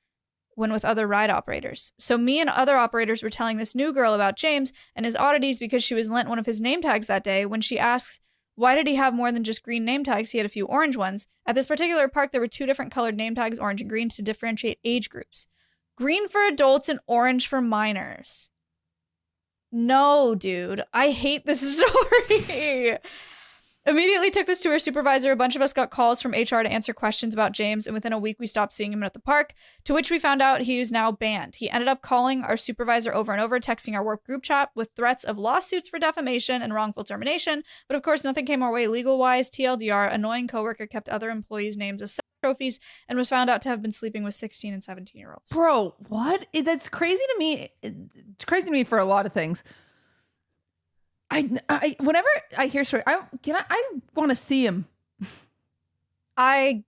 when with other ride operators. So me and other operators were telling this new girl about James and his oddities because she was lent one of his name tags that day. When she asks, why did he have more than just green name tags? He had a few orange ones. At this particular park, there were 2 different colored name tags, orange and green, to differentiate age groups. Green for adults and orange for minors. No, dude. I hate this story. Immediately took this to our supervisor. A bunch of us got calls from HR to answer questions about James, and within a week we stopped seeing him at the park, to which we found out he is now banned. He ended up calling our supervisor over and over, texting our work group chat with threats of lawsuits for defamation and wrongful termination, but of course nothing came our way legal-wise. TLDR, annoying coworker kept other employees' names as sex trophies and was found out to have been sleeping with 16 and 17-year-olds. Bro, what? That's crazy to me. It's crazy to me for a lot of things. I whenever I hear story, I want to see him. I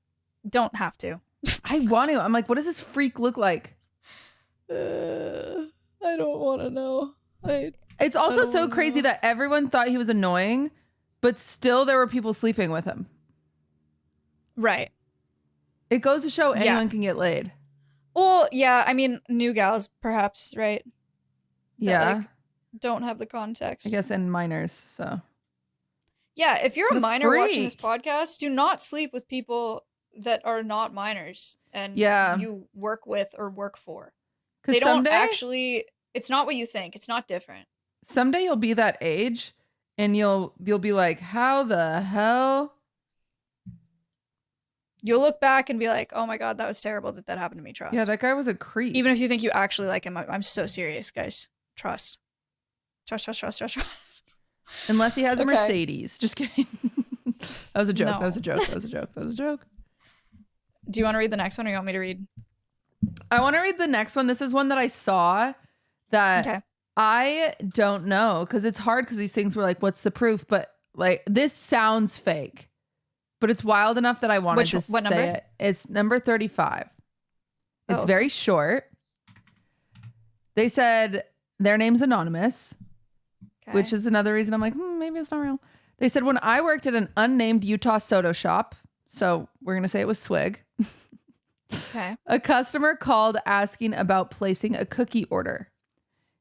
don't have to. I want to. I'm like, what does this freak look like? I don't want to know. It's also so crazy that everyone thought he was annoying, but still there were people sleeping with him. Right. It goes to show anyone can get laid. Well, yeah. I mean, new gals, perhaps, right? Yeah. That, don't have the context. I guess, and minors, so. Yeah, if you're a minor freak. watching this podcast, do not sleep with people that are not minors and you work with or work for. They don't actually, it's not what you think. It's not different. Someday you'll be that age and you'll be like, how the hell? You'll look back and be like, oh my God, that was terrible that happened to me. Trust. Yeah, that guy was a creep. Even if you think you actually like him, I'm so serious, guys. Trust. Trust. Unless he has a Mercedes. Just kidding. That was a joke. No. That was a joke. Do you want to read the next one or you want me to read? I want to read the next one. This is one that I saw that I don't know because it's hard because these things were like, what's the proof? But like, this sounds fake, but it's wild enough that I wanted to say number? it. It's number 35. It's very short. They said their name's anonymous. Which is another reason I'm like, maybe it's not real. They said, when I worked at an unnamed Utah soda shop, So we're going to say it was swig. Okay. A customer called asking about placing a cookie order.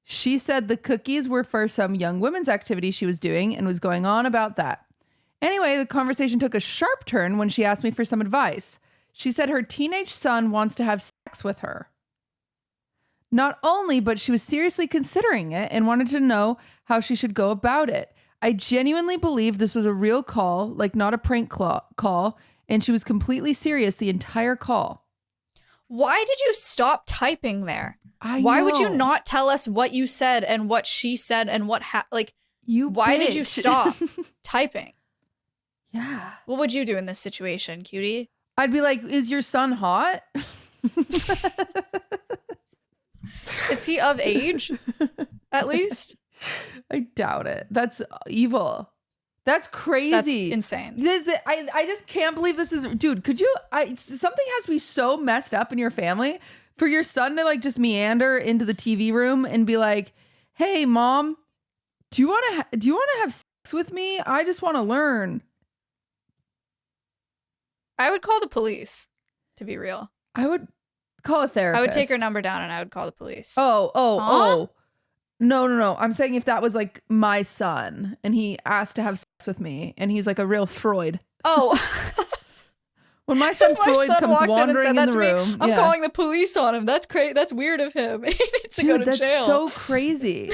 She said the cookies were for some young women's activity she was doing and was going on about that. Anyway, the conversation took a sharp turn when she asked me for some advice. She said her teenage son wants to have sex with her. Not only, but she was seriously considering it and wanted to know how she should go about it. I genuinely believe this was a real call, like not a prank call, and she was completely serious the entire call. Why did you stop typing there? Why would you not tell us what you said and what she said and what why did you stop typing? Yeah. What would you do in this situation, cutie? I'd be like, is your son hot? Is he of age? At least? I doubt it. That's evil. That's crazy. That's insane. I just can't believe this is, dude, could you, something has to be so messed up in your family for your son to like just meander into the TV room and be like, hey mom, do you want to have sex with me? I just want to learn. I would call the police, to be real. I would call a therapist. I would take her number down and I would call the police. Oh. No. I'm saying if that was like my son and he asked to have sex with me and he's like a real Freud. Oh. When my son Freud comes wandering in the room. I'm calling the police on him. That's crazy. That's weird of him. He needs to go to jail. That's so crazy.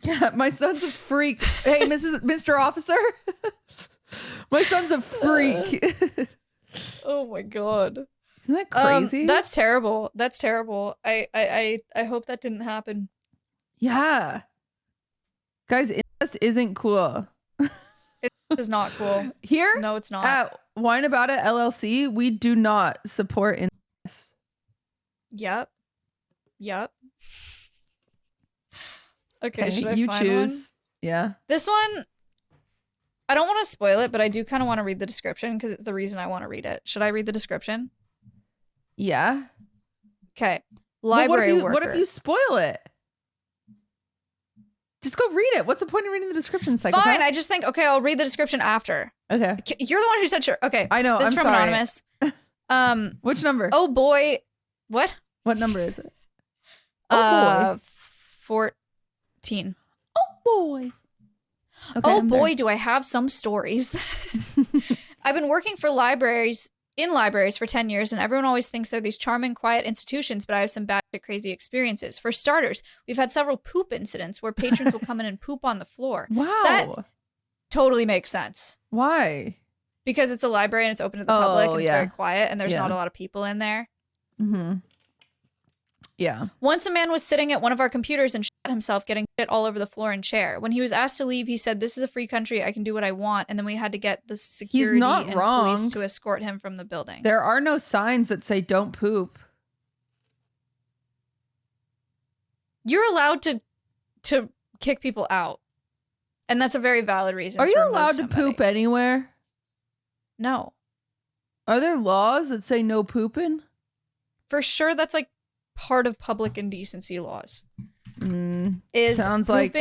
Yeah, my son's a freak. Hey, Mr. Officer. My son's a freak. Oh my God. Isn't that crazy? That's terrible. That's terrible. I hope that didn't happen. Yeah. Guys, incest isn't cool. It is not cool. Here? No, it's not. At Wine About It LLC, we do not support incest. Yep. Okay, should I you find choose. one? Yeah. This one, I don't want to spoil it, but I do kind of want to read the description because it's the reason I want to read it. Should I read the description? Yeah. Okay. Library worker. What if you spoil it? Just go read it. What's the point of reading the description, psychopath? Fine. I just think, okay, I'll read the description after. Okay. You're the one who said sure. Okay. I know. This is I'm from sorry. Anonymous. Which number? Oh boy. What? What number is it? Oh boy. 14. Oh boy. Okay, oh boy, do I have some stories. I've been working for libraries for 10 years, and everyone always thinks they're these charming, quiet institutions, but I have some bad, crazy experiences. For starters, we've had several poop incidents where patrons will come in and poop on the floor. Wow. That totally makes sense. Why? Because it's a library and it's open to the public and it's yeah. very quiet and there's not a lot of people in there. Mm-hmm. Yeah. Once a man was sitting at one of our computers and shot himself, getting shit all over the floor and chair. When he was asked to leave, he said, "This is a free country. I can do what I want." And then we had to get the security and police to escort him from the building. There are no signs that say don't poop. You're allowed to kick people out. And that's a very valid reason. Are you allowed to poop anywhere? No. Are there laws that say no pooping? For sure, that's like part of public indecency laws. Sounds like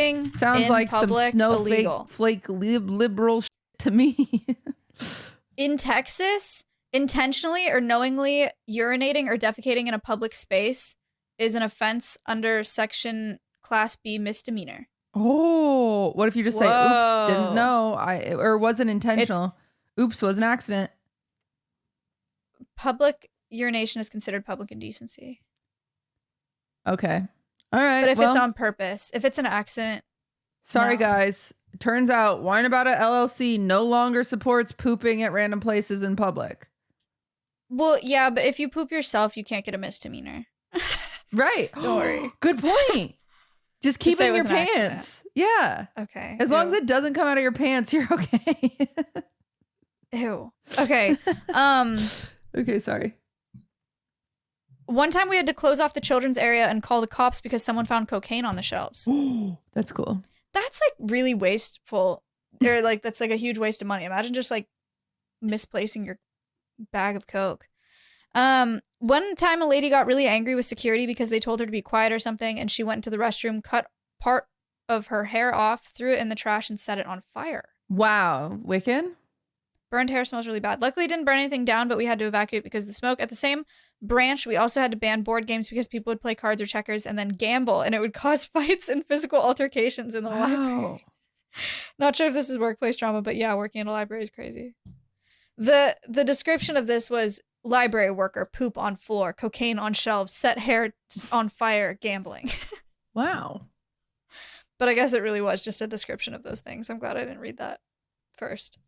some snowflake liberal shit to me. In Texas, intentionally or knowingly urinating or defecating in a public space is an offense under section Class B misdemeanor. Oh, what if you just say, "Oops, didn't know," or wasn't intentional? Oops, was an accident. Public urination is considered public indecency. Okay. All right. But if it's on purpose, if it's an accident. Sorry, guys. Turns out Wine About It LLC no longer supports pooping at random places in public. Well, yeah, but if you poop yourself, you can't get a misdemeanor. Right. Don't worry. Good point. Just keep it in your pants. Yeah. Okay. As long as it doesn't come out of your pants, you're okay. Ew. Okay. Okay, sorry. One time we had to close off the children's area and call the cops because someone found cocaine on the shelves. That's cool. That's like really wasteful. Or like that's like a huge waste of money. Imagine just like misplacing your bag of coke. One time a lady got really angry with security because they told her to be quiet or something, and she went into the restroom, cut part of her hair off, threw it in the trash, and set it on fire. Wow. Wiccan? Burned hair smells really bad. Luckily, it didn't burn anything down, but we had to evacuate because of the smoke. At the same branch, we also had to ban board games because people would play cards or checkers and then gamble, and it would cause fights and physical altercations in the library. Not sure if this is workplace trauma, but yeah, working in a library is crazy. The description of this was library worker, poop on floor, cocaine on shelves, set hair on fire, gambling. Wow. But I guess it really was just a description of those things. I'm glad I didn't read that first.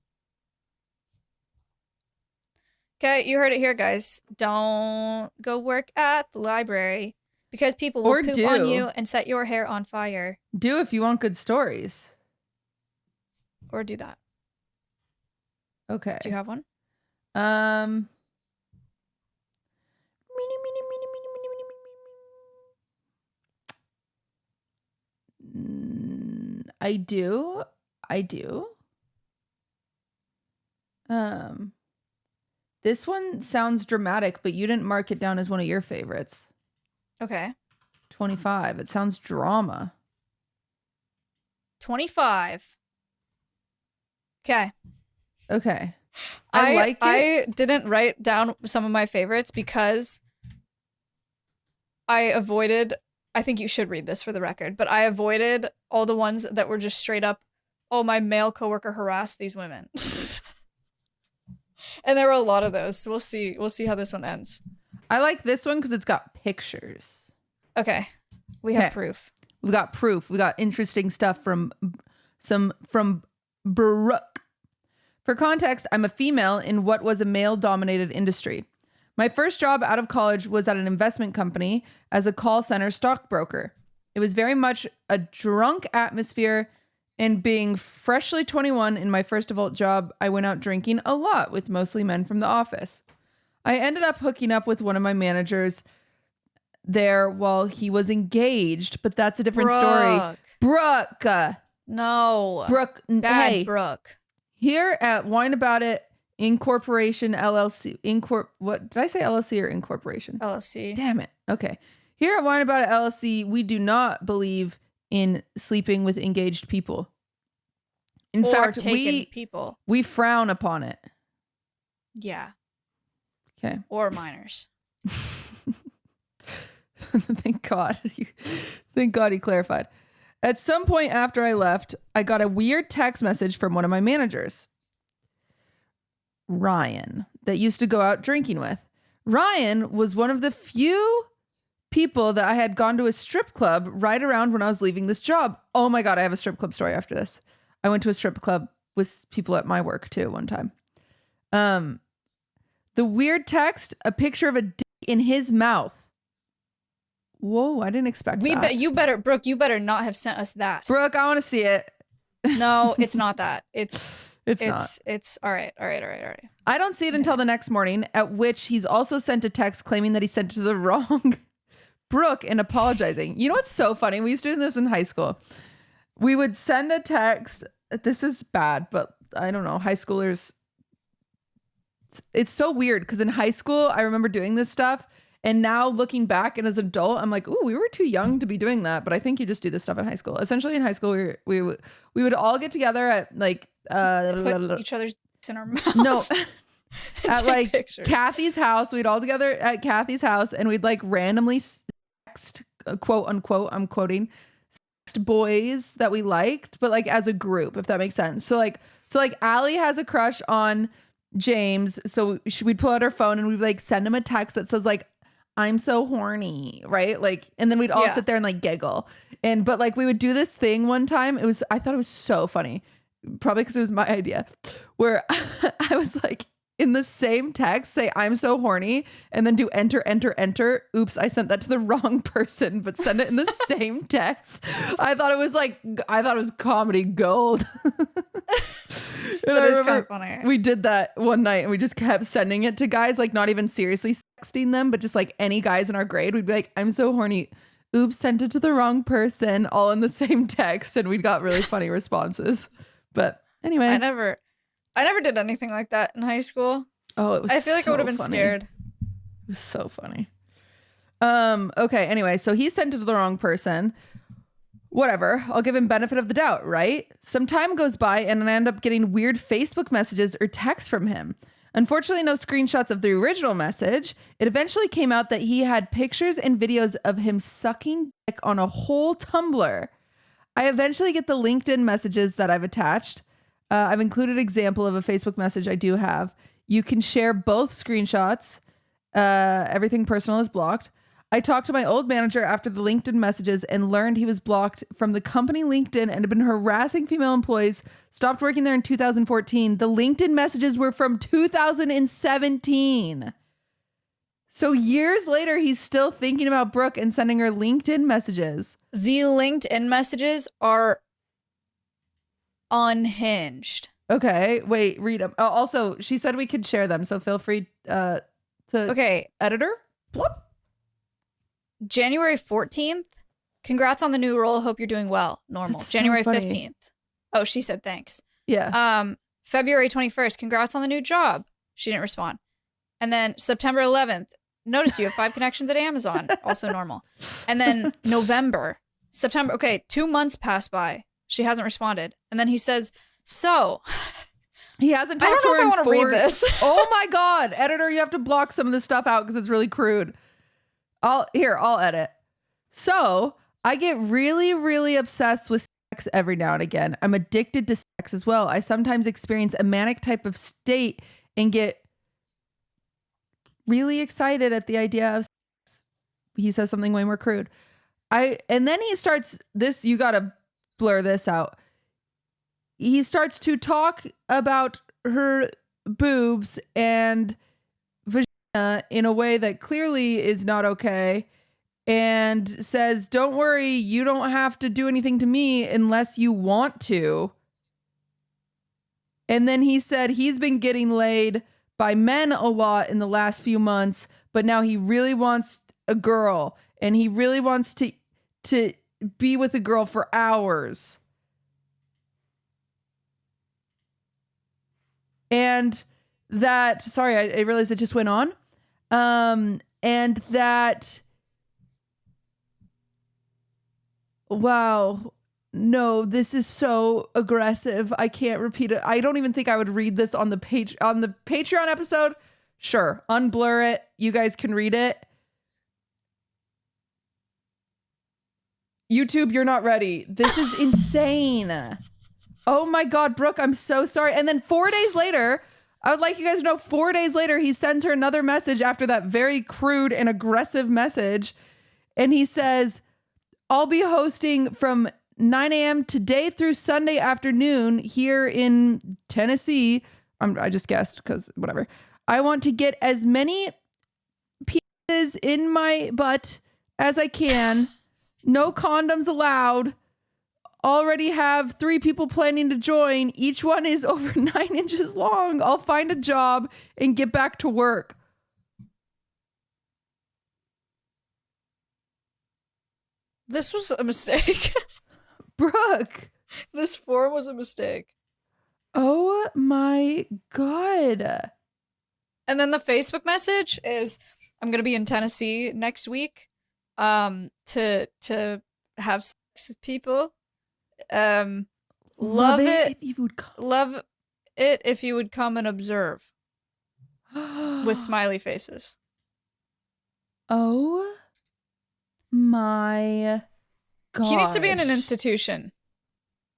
Okay, you heard it here, guys. Don't go work at the library because people will poop on you and set your hair on fire. Do if you want good stories. Or do that. Okay. Do you have one? I do. This one sounds dramatic, but you didn't mark it down as one of your favorites. Okay. 25. It sounds drama. 25. Okay. Okay. I like it. I didn't write down some of my favorites because I avoided, I think you should read this for the record, but I avoided all the ones that were just straight up, oh, my male coworker harassed these women. And there were a lot of those. So we'll see how this one ends. I like this one because it's got pictures. Okay. We have proof. We got proof. We got interesting stuff from Brooke. For context, I'm a female in what was a male-dominated industry. My first job out of college was at an investment company as a call center stockbroker. It was very much a drunk atmosphere, and being freshly 21 in my first adult job, I went out drinking a lot with mostly men from the office. I ended up hooking up with one of my managers there while he was engaged, but that's a different story. Brooke. No. Brooke. Bad hey, Brooke. Here at Wine About It Incorporation LLC. What did I say? LLC or incorporation? LLC. Damn it. Okay. Here at Wine About It LLC, we do not believe in sleeping with engaged people. In fact, we frown upon it. Yeah. Okay. Or minors. Thank God. Thank God he clarified. At some point after I left, I got a weird text message from one of my managers, Ryan, that used to go out drinking with. Ryan was one of the few people that I had gone to a strip club right around when I was leaving this job. Oh my God, I have a strip club story after this. I went to a strip club with people at my work too one time. The weird text, a picture of a dick in his mouth. Whoa, I didn't expect that. You better, Brooke, you better not have sent us that. Brooke, I want to see it. No, it's not that. It's not. It's all right. I don't see it until the next morning, at which he's also sent a text claiming that he sent it to the wrong Brooke and apologizing. You know what's so funny? We used to do this in high school. We would send a text. This is bad, but I don't know. High schoolers. It's so weird because in high school, I remember doing this stuff. And now looking back and as an adult, I'm like, ooh, we were too young to be doing that. But I think you just do this stuff in high school. Essentially in high school, we would all get together at like put each other's dicks in our mouths. No. At like pictures. Kathy's house. We'd all together at Kathy's house and we'd like randomly text, quote unquote, I'm quoting, text boys that we liked, but like as a group, if that makes sense. So like Allie has a crush on James. So we'd pull out our phone and we'd like send him a text that says like, I'm so horny, right? Like, and then we'd all sit there and like giggle. But like we would do this thing one time. I thought it was so funny, probably because it was my idea, where I was like in the same text, say I'm so horny, and then do enter, enter, enter. Oops, I sent that to the wrong person, but send it in the same text. I thought it was comedy gold. That is kind of funny. We did that one night and we just kept sending it to guys, like not even seriously texting them, but just like any guys in our grade. We'd be like, I'm so horny. Oops, sent it to the wrong person, all in the same text. And we got really funny responses. But anyway. I never did anything like that in high school. Oh, it was I feel like I would have been scared. It was so funny. Okay, anyway, so he sent it to the wrong person. Whatever. I'll give him benefit of the doubt, right? Some time goes by and I end up getting weird Facebook messages or texts from him. Unfortunately, no screenshots of the original message. It eventually came out that he had pictures and videos of him sucking dick on a whole Tumblr. I eventually get the LinkedIn messages that I've attached. I've included an example of a Facebook message I do have. You can share both screenshots. Everything personal is blocked. I talked to my old manager after the LinkedIn messages and learned he was blocked from the company LinkedIn and had been harassing female employees. Stopped working there in 2014. The LinkedIn messages were from 2017. So years later, he's still thinking about Brooke and sending her LinkedIn messages. The LinkedIn messages are unhinged. Okay, wait, read them. Also, she said we could share them, so feel free to... Okay. Editor? Plop. January 14th. Congrats on the new role. Hope you're doing well. Normal. That's so January funny. 15th. Oh, she said thanks. Yeah. February 21st. Congrats on the new job. She didn't respond. And then September 11th. Notice you have 5 connections at Amazon. Also normal. And then November. September. Okay, 2 months pass by. She hasn't responded. And then he says, so... He hasn't I talked don't to know her if in I want to read this. Oh my God. Editor, you have to block some of this stuff out because it's really crude. I'll edit. So I get really, really obsessed with sex every now and again. I'm addicted to sex as well. I sometimes experience a manic type of state and get really excited at the idea of sex. He says something way more crude. And then he starts this, you got to blur this out. He starts to talk about her boobs and vagina in a way that clearly is not okay and says, don't worry, you don't have to do anything to me unless you want to. And then he said he's been getting laid by men a lot in the last few months, but now he really wants a girl and he really wants to be with a girl for hours. And that, sorry, I realized it just went on. And that, wow, no, this is so aggressive. I can't repeat it. I don't even think I would read this on the Patreon episode. Sure, unblur it. You guys can read it. YouTube, you're not ready. This is insane. Oh my God, Brooke, I'm so sorry. And then 4 days later, I would like you guys to know 4 days later, he sends her another message after that very crude and aggressive message. And he says, I'll be hosting from 9 a.m. today through Sunday afternoon here in Tennessee. I just guessed because whatever. I want to get as many pieces in my butt as I can. No condoms allowed. Already have 3 people planning to join. Each one is over 9 inches long. I'll find a job and get back to work. This was a mistake. Brooke. This form was a mistake. Oh my God. And then the Facebook message is, I'm going to be in Tennessee next week to have sex with people. Love it if you would come. Love it if you would come and observe. With smiley faces. Oh my God. He needs to be in an institution.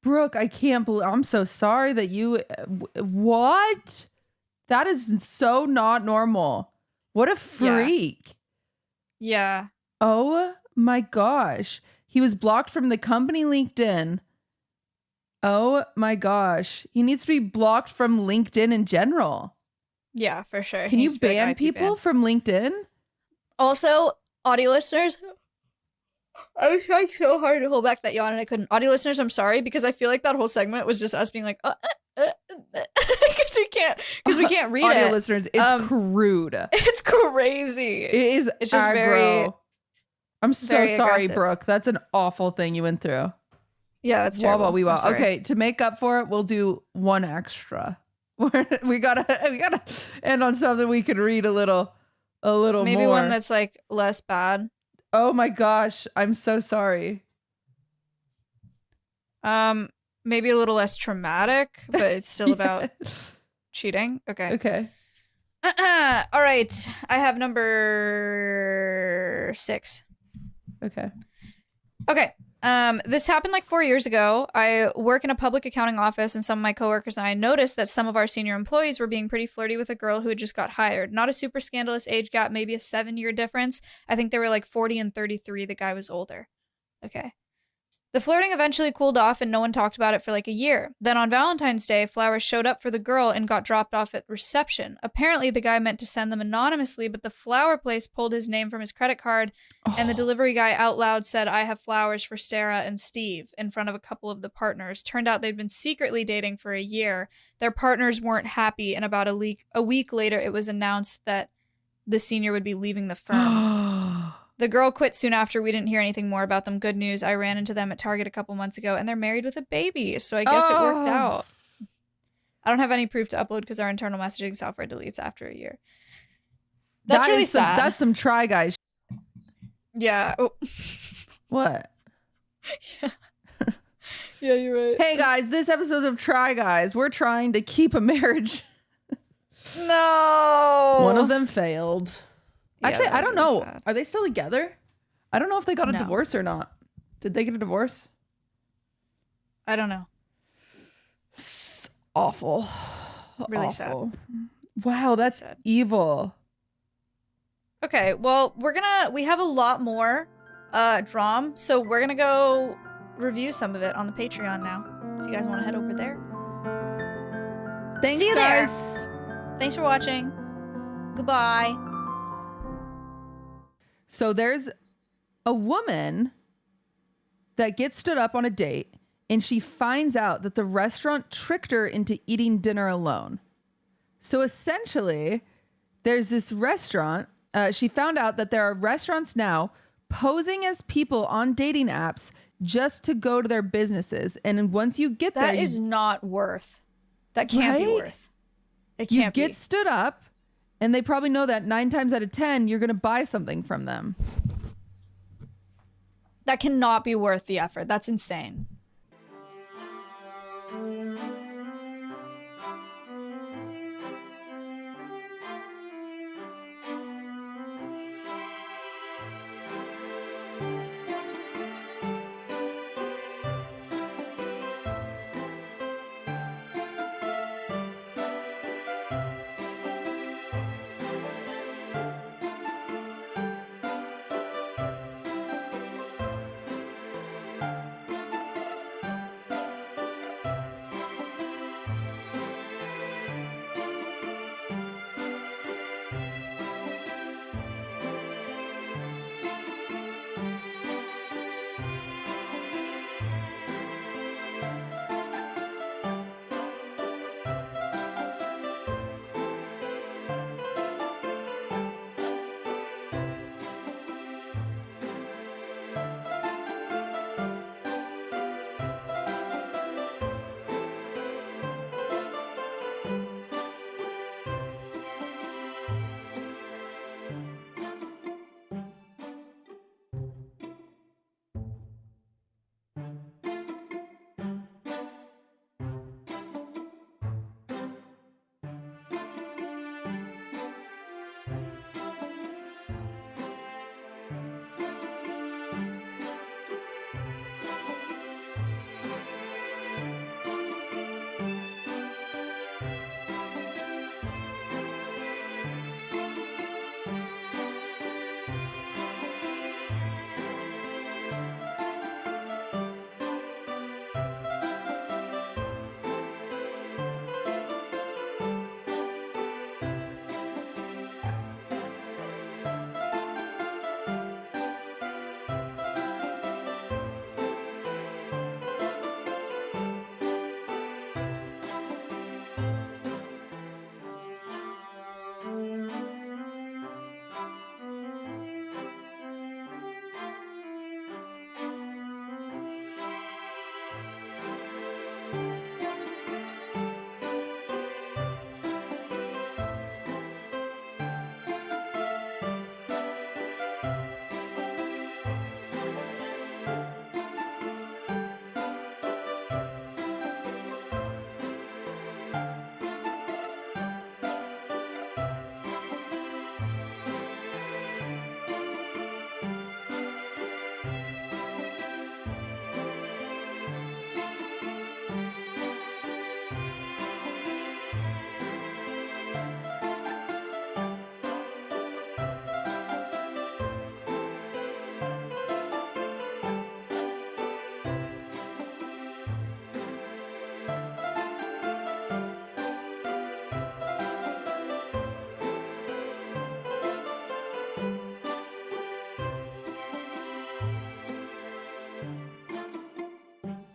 Brooke, I can't believe, I'm so sorry that you, what? That is so not normal. What a freak. Yeah. Oh my gosh. He was blocked from the company LinkedIn. Oh my gosh. He needs to be blocked from LinkedIn in general. Yeah, for sure. Can you ban people from LinkedIn? Also, audio listeners, I was trying so hard to hold back that yawn and I couldn't. Audio listeners, I'm sorry because I feel like that whole segment was just us being like, because we can't read audio it. Listeners, it's crude. It's crazy. It is. It's just aggro. very. I'm so very sorry, aggressive. Brooke. That's an awful thing you went through. Yeah, that's Wah, terrible. wah, wee, wah. I'm sorry. Okay, to make up for it, we'll do one extra. we gotta end on something we could read a little Maybe more. one that's like less bad. Oh my gosh, I'm so sorry. Maybe a little less traumatic, but it's still about cheating. Okay. Okay. All right. I have number 6. Okay. Okay. This happened like 4 years ago. I work in a public accounting office, and some of my coworkers and I noticed that some of our senior employees were being pretty flirty with a girl who had just got hired. Not a super scandalous age gap, maybe a 7-year difference. I think they were like 40 and 33. The guy was older. Okay. The flirting eventually cooled off and no one talked about it for like a year. Then on Valentine's Day, flowers showed up for the girl and got dropped off at reception. Apparently, the guy meant to send them anonymously, but the flower place pulled his name from his credit card, and the delivery guy out loud said, "I have flowers for Sarah and Steve," in front of a couple of the partners. Turned out they'd been secretly dating for a year. Their partners weren't happy, and about a week later, it was announced that the senior would be leaving the firm. The girl quit soon after. We didn't hear anything more about them. Good news. I ran into them at Target a couple months ago, and they're married with a baby. So I guess it worked out. I don't have any proof to upload because our internal messaging software deletes after a year. That's really sad. That's some Try Guys. Yeah. Oh. What? Yeah. Yeah, you're right. Hey guys, this episode of Try Guys, we're trying to keep a marriage. No. One of them failed. Actually, I don't know. Sad. Are they still together? I don't know if they got a divorce or not. Did they get a divorce? I don't know. Awful. Really Awful. sad. Wow, that's sad. Evil. Okay, well, we have a lot more drum, so we're gonna go review some of it on the Patreon now. If you guys want to head over there. Thanks, See you guys. there. Thanks for watching. Goodbye. So there's a woman that gets stood up on a date, and she finds out that the restaurant tricked her into eating dinner alone. So essentially, there's this restaurant. She found out that there are restaurants now posing as people on dating apps just to go to their businesses. And once you get there, that is not worth. That can't be worth. It can't be. You get stood up, and they probably know that 9 times out of 10, you're going to buy something from them. That cannot be worth the effort. That's insane.